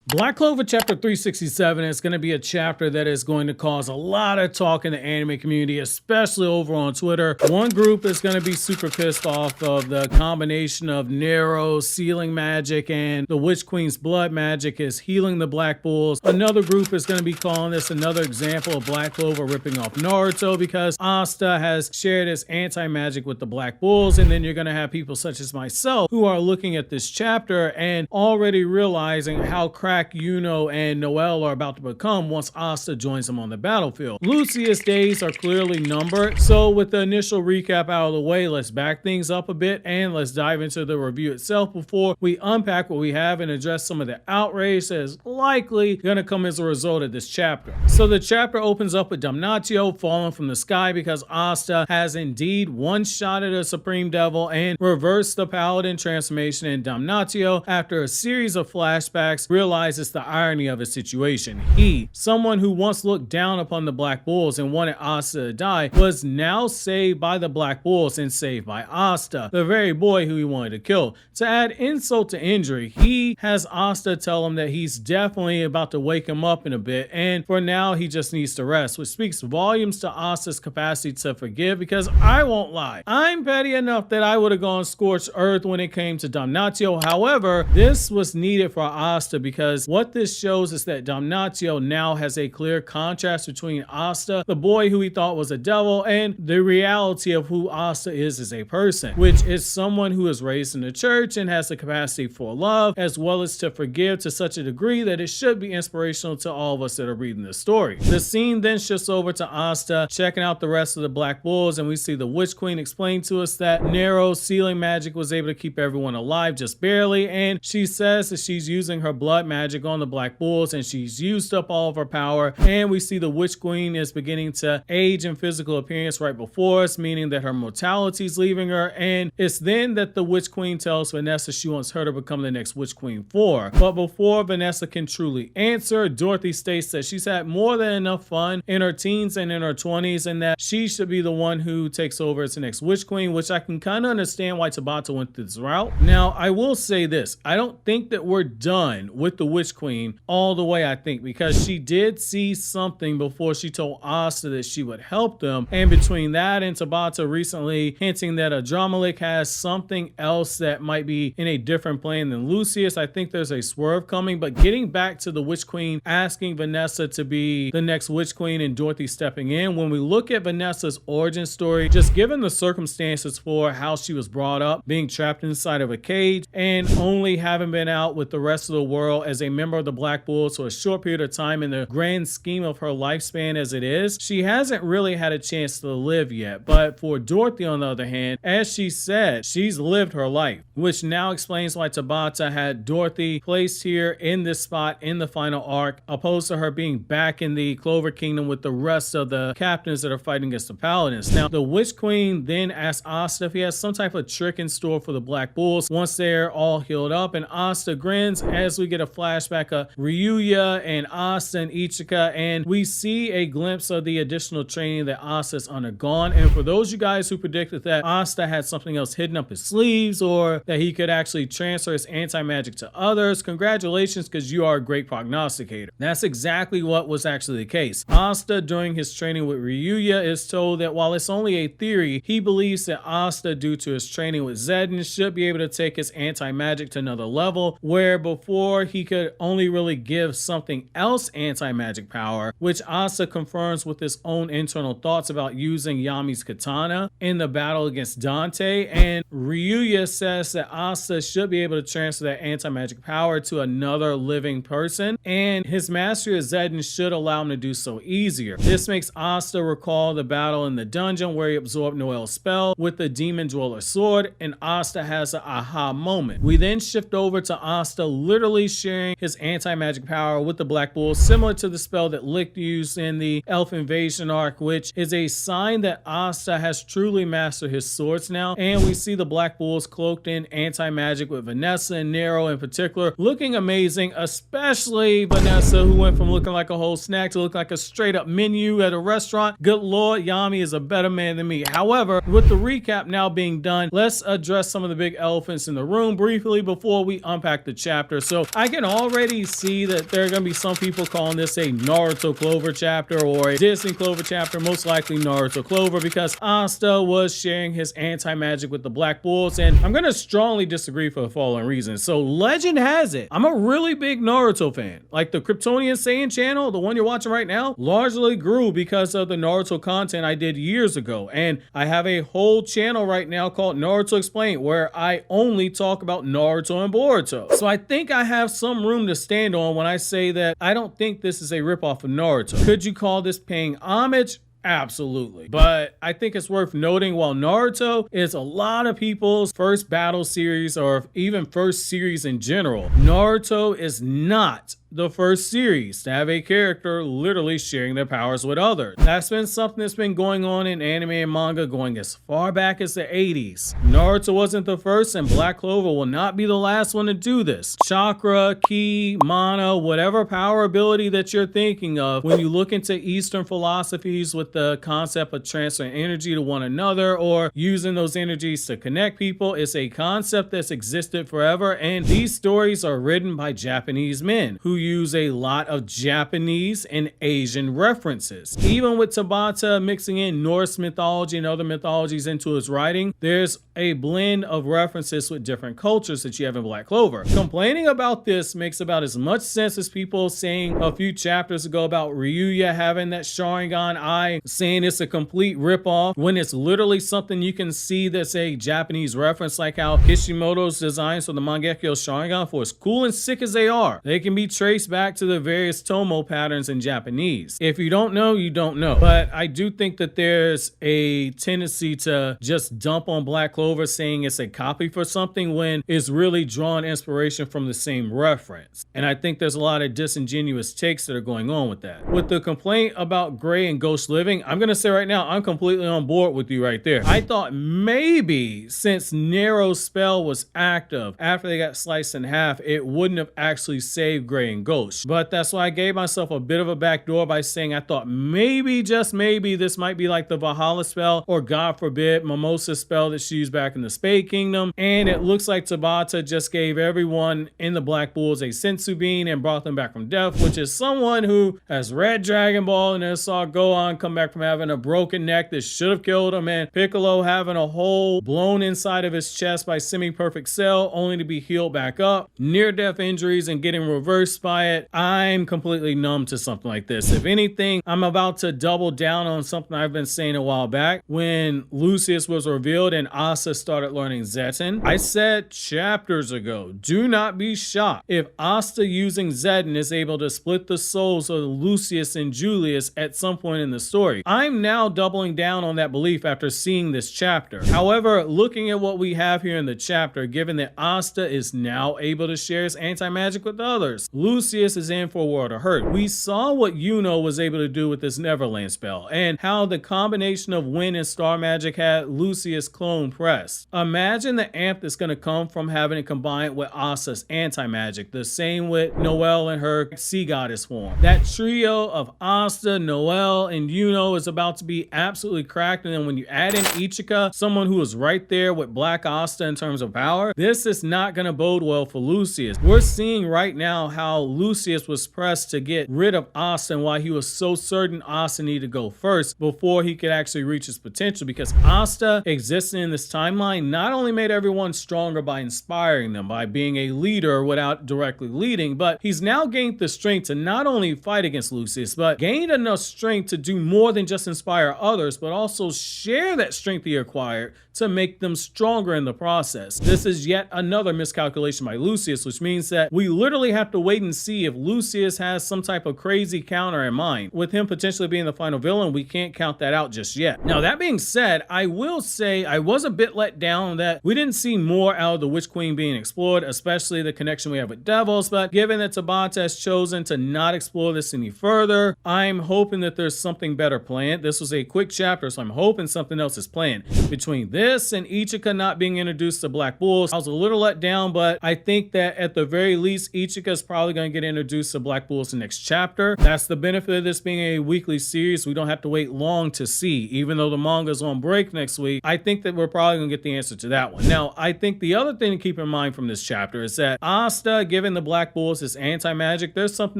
Black Clover Chapter 367 is going to be a chapter that is going to cause a lot of talk in the anime community, especially over on Twitter. One group is going to be super pissed off of the combination of Nero's sealing magic and the Witch Queen's blood magic is healing the Black Bulls. Another group is going to be calling this another example of Black Clover ripping off Naruto because Asta has shared his anti-magic with the Black Bulls. And then you're going to have people such as myself who are looking at this chapter and already realizing how cracked Yuno and Noel are about to become once Asta joins them on the battlefield. Lucius' days are clearly numbered, so with the initial recap out of the way, let's back things up a bit and let's dive into the review itself before we unpack what we have and address some of the outrage that is likely going to come as a result of this chapter. So the chapter opens up with Damnatio falling from the sky because Asta has indeed one-shotted a Supreme Devil and reversed the Paladin transformation, and Damnatio, after a series of flashbacks, realizes the irony of his situation. He, someone who once looked down upon the Black Bulls and wanted Asta to die, was now saved by the Black Bulls and saved by Asta, the very boy who he wanted to kill. To add insult to injury, he has Asta tell him that he's definitely about to wake him up in a bit, and for now he just needs to rest, which speaks volumes to Asta's capacity to forgive, because I won't lie, I'm petty enough that I would have gone scorched earth when it came to Damnatio. However, this was needed for Asta because what this shows is that Damnatio now has a clear contrast between Asta, the boy who he thought was a devil, and the reality of who Asta is as a person, which is someone who is raised in the church and has the capacity for love as well as to forgive to such a degree that it should be inspirational to all of us that are reading this story. The scene then shifts over to Asta checking out the rest of the Black Bulls, and we see the Witch Queen explain to us that Nero's sealing magic was able to keep everyone alive just barely, and she says that she's using her blood magic on the Black Bulls and she's used up all of her power, and we see the Witch Queen is beginning to age in physical appearance right before us, meaning that her mortality is leaving her, and it's then that the Witch Queen tells Vanessa she wants her to become the next Witch Queen for her. But before Vanessa can truly answer, Dorothy states that she's had more than enough fun in her teens and in her 20s and that she should be the one who takes over as the next Witch Queen, which I can kind of understand why Tabata went this route. Now, I will say this, I don't think that we're done with the Witch Queen all the way, I think, because she did see something before she told Asta that she would help them, and between that and Tabata recently hinting that Adramalik has something else that might be in a different plane than Lucius, I think there's a swerve coming. But getting back to the Witch Queen asking Vanessa to be the next Witch Queen and Dorothy stepping in, when we look at Vanessa's origin story, just given the circumstances for how she was brought up, being trapped inside of a cage and only having been out with the rest of the world as a member of the Black Bulls for a short period of time in the grand scheme of her lifespan as it is, she hasn't really had a chance to live yet. But for Dorothy, on the other hand, as she said, she's lived her life, which now explains why Tabata had Dorothy placed here in this spot in the final arc, opposed to her being back in the Clover Kingdom with the rest of the captains that are fighting against the Paladins. Now, the Witch Queen then asks Asta if he has some type of trick in store for the Black Bulls once they're all healed up, and Asta grins as we get a flashback of Ryuya and Asta and Ichika, and we see a glimpse of the additional training that Asta's undergone. And for those you guys who predicted that Asta had something else hidden up his sleeves or that he could actually transfer his anti-magic to others, congratulations, because you are a great prognosticator. That's exactly what was actually the case. Asta, during his training with Ryuya, is told that while it's only a theory, he believes that Asta, due to his training with Zedden, should be able to take his anti-magic to another level, where before he could only really give something else anti-magic power, which Asta confirms with his own internal thoughts about using Yami's katana in the battle against Dante, and Ryuya says that Asta should be able to transfer that anti-magic power to another living person, and his mastery of Zedden should allow him to do so easier. This makes Asta recall the battle in the dungeon where he absorbed Noel's spell with the Demon Dweller sword, and Asta has an aha moment. We then shift over to Asta literally sharing his anti-magic power with the Black Bulls, similar to the spell that Licht used in the Elf Invasion arc, which is a sign that Asta has truly mastered his swords now. And we see the Black Bulls cloaked in anti-magic with Vanessa and Nero in particular looking amazing, especially Vanessa, who went from looking like a whole snack to look like a straight up menu at a restaurant. Good lord, Yami is a better man than me. However, with the recap now being done, let's address some of the big elephants in the room briefly before we unpack the chapter. So I can already see that there are going to be some people calling this a Naruto Clover chapter or a Disney Clover chapter, most likely Naruto Clover, because Asta was sharing his anti-magic with the Black Bulls, and I'm going to strongly disagree for the following reasons. So legend has it, I'm a really big Naruto fan. Like the KRYPTONIAN SAIYAN channel, the one you're watching right now, largely grew because of the Naruto content I did years ago, and I have a whole channel right now called Naruto Explained where I only talk about Naruto and Boruto. So I think I have some room to stand on when I say that I don't think this is a ripoff of Naruto. Could you call this paying homage? Absolutely. But I think it's worth noting, while Naruto is a lot of people's first battle series or even first series in general, Naruto is not the first series to have a character literally sharing their powers with others. That's been something that's been going on in anime and manga going as far back as the 80s. Naruto wasn't the first, and Black Clover will not be the last one to do this. Chakra, ki, mana, whatever power ability that you're thinking of, when you look into Eastern philosophies with the concept of transferring energy to one another or using those energies to connect people, it's a concept that's existed forever, and these stories are written by Japanese men who use a lot of Japanese and Asian references. Even with Tabata mixing in Norse mythology and other mythologies into his writing, there's a blend of references with different cultures that you have in Black Clover. Complaining about this makes about as much sense as people saying a few chapters ago about Ryuya having that Sharingan eye, saying it's a complete ripoff, when it's literally something you can see that's a Japanese reference, like how Kishimoto's designs for the Mangekyo Sharingan, for as cool and sick as they are, they can be traced back to the various tomo patterns in Japanese. If you don't know, you don't know. But I do think that there's a tendency to just dump on Black Clover saying it's a copy for something when it's really drawn inspiration from the same reference. And I think there's a lot of disingenuous takes that are going on with that. With the complaint about Gray and Ghost Living, I'm gonna say right now, I'm completely on board with you right there. I thought maybe since Nero's spell was active after they got sliced in half, it wouldn't have actually saved Gray and Ghost. But that's why I gave myself a bit of a backdoor by saying I thought maybe, just maybe, this might be like the Valhalla spell, or God forbid, Mimosa's spell that she used back in the Spade Kingdom. And it looks like Tabata just gave everyone in the Black Bulls a sensu bean and brought them back from death, which is someone who has read Dragon Ball and then saw Gohan come back from having a broken neck that should have killed him, and Piccolo having a hole blown inside of his chest by semi-perfect Cell only to be healed back up, near-death injuries and getting reversed by it. I'm completely numb to something like this. If anything, I'm about to double down on something I've been saying a while back. When Lucius was revealed and Asta started learning Zetten, I said chapters ago, do not be shocked if Asta using Zetten is able to split the souls of Lucius and Julius at some point in the story. I'm now doubling down on that belief after seeing this chapter. However, looking at what we have here in the chapter, given that Asta is now able to share his anti-magic with others, Lucius is in for a world of hurt. We saw what Yuno was able to do with this Neverland spell, and how the combination of wind and star magic had Lucius clone pressed. Imagine the amp that's going to come from having it combined with Asta's anti-magic. The same with Noelle and her sea goddess form. That trio of Asta, Noelle, and Yuno is about to be absolutely cracked, and then when you add in Ichika, someone who is right there with Black Asta in terms of power, this is not going to bode well for Lucius. We're seeing right now how Lucius was pressed to get rid of Asta and why he was so certain Asta needed to go first before he could actually reach his potential, because Asta existing in this timeline not only made everyone stronger by inspiring them, by being a leader without directly leading, but he's now gained the strength to not only fight against Lucius, but gained enough strength to do more than just inspire others, but also share that strength he acquired to make them stronger in the process. This is yet another miscalculation by Lucius, which means that we literally have to wait and see if Lucius has some type of crazy counter in mind. With him potentially being the final villain, we can't count that out just yet. Now, that being said, I will say I was a bit let down that we didn't see more out of the Witch Queen being explored, especially the connection we have with Devils, but given that Tabata has chosen to not explore this any further, I'm hoping that there's something better planned. This was a quick chapter, so I'm hoping something else is planned. Between this this and Ichika not being introduced to Black Bulls, I was a little let down, but I think that at the very least, Ichika is probably going to get introduced to Black Bulls in the next chapter. That's the benefit of this being a weekly series. We don't have to wait long to see. Even though the manga's on break next week, I think that we're probably going to get the answer to that one. Now, I think the other thing to keep in mind from this chapter is that Asta giving the Black Bulls his anti-magic, there's something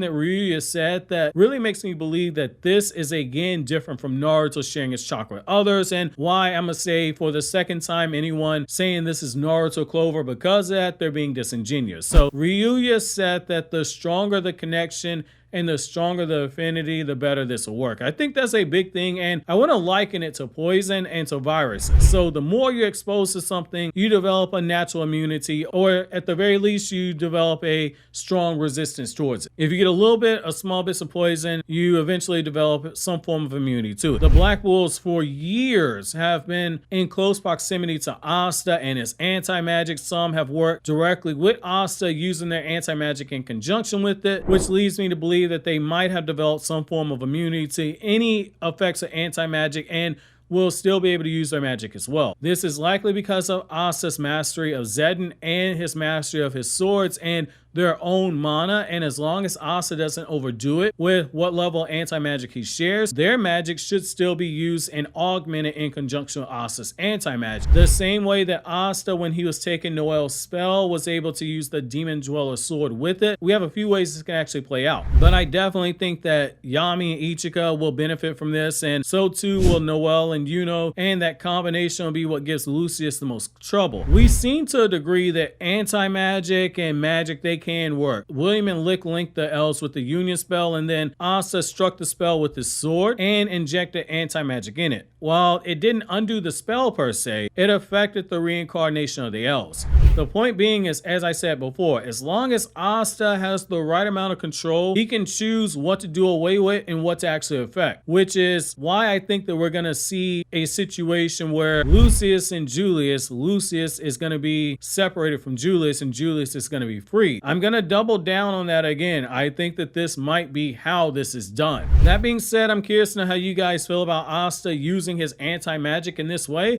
that Ryuya said that really makes me believe that this is again different from Naruto sharing his chakra with others, and why I'm gonna say for the second time anyone saying this is Naruto Clover because of that, they're being disingenuous. So Ryuya said that the stronger the connection and the stronger the affinity, the better this will work. I think that's a big thing, and I want to liken it to poison and to viruses. So the more you're exposed to something, you develop a natural immunity, or at the very least, you develop a strong resistance towards it. If you get a small bits of poison, you eventually develop some form of immunity to it. The Black Bulls for years have been in close proximity to Asta and his anti-magic. Some have worked directly with Asta using their anti-magic in conjunction with it, which leads me to believe that they might have developed some form of immunity to any effects of anti-magic and will still be able to use their magic as well. This is likely because of Asta's mastery of Zedden and his mastery of his swords and their own mana, and as long as Asta doesn't overdo it with what level of anti-magic he shares, their magic should still be used and augmented in conjunction with Asta's anti-magic. The same way that Asta, when he was taking Noel's spell, was able to use the Demon Dweller sword with it. We have a few ways this can actually play out, but I definitely think that Yami and Ichika will benefit from this, and so too will Noel and Yuno, and that combination will be what gives Lucius the most trouble. We've seen to a degree that anti-magic and magic, they can work. William and Lick linked the elves with the union spell, and then Asta struck the spell with his sword and injected anti-magic in it. While it didn't undo the spell per se, it affected the reincarnation of the elves. The point being is, as I said before, as long as Asta has the right amount of control, he can choose what to do away with and what to actually affect, which is why I think that we're going to see a situation where Lucius and Julius, Lucius is going to be separated from Julius and Julius is going to be free. I'm going to double down on that again. I think that this might be how this is done. That being said, I'm curious to know how you guys feel about Asta using his anti-magic in this way.